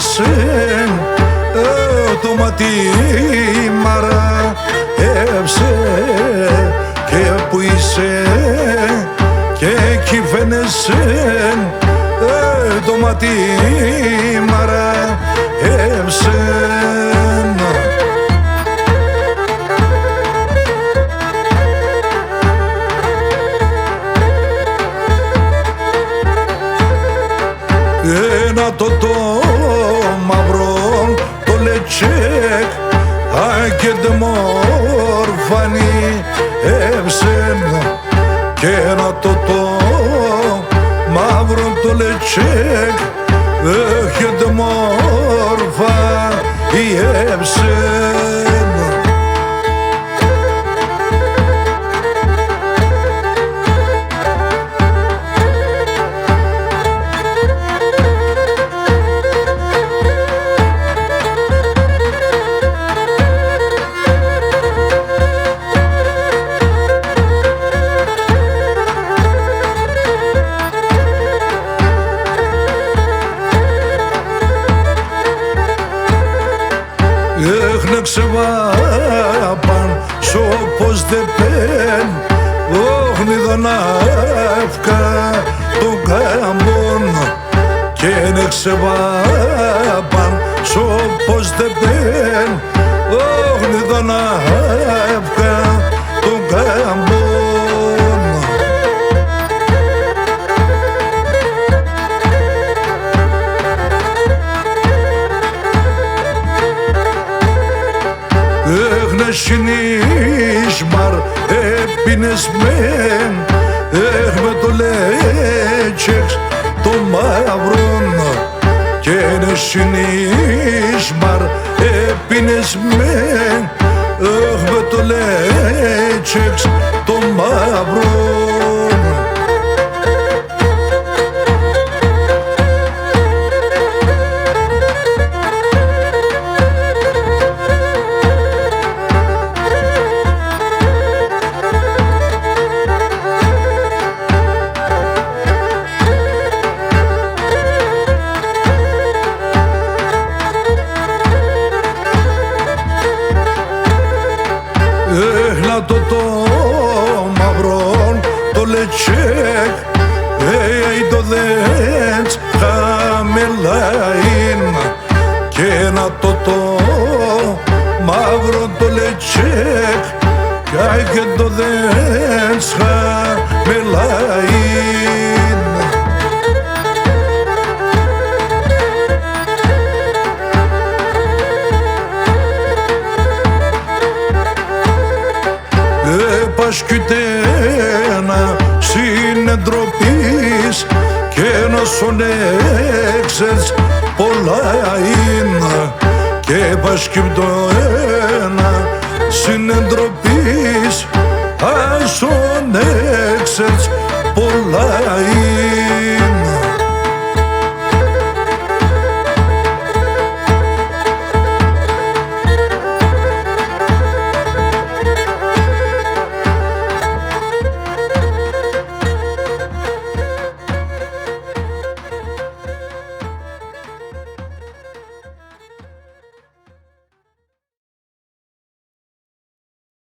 κυβέρνησε το μάτι μάρα έψε και που είσαι και κυβέρνησε το μάτι μάρα έψε. Ένα το μαύρο το λετσέκ και μορφανή έψεν και ένα το μαύρο το λετσέκ και μορφανή έψεν. Έχνεξε βάπαν σώπος δε πέν όχνη να ευκά τον κάμπον και ένεξε βάπαν σώπος δε πέν όχνη να ευκά τον κάμπον. Συνείσμαρ έπινες μεν με το λέτσεξ το μαύρον και είναι συνείσμαρ έπινες μεν με το λέτσεξ το μαύρον. Έχνα το μαυρόν το λετσέκ το δέντς χαμελάιν και ένα το μαύρο το λετσέκ και το δέντς χαμελάιν. Πασκυτένα συνεντροπής και να σον έξερς πολλά είναι και πασκυτένα συνεντροπής ασον έξερς πολλά είναι.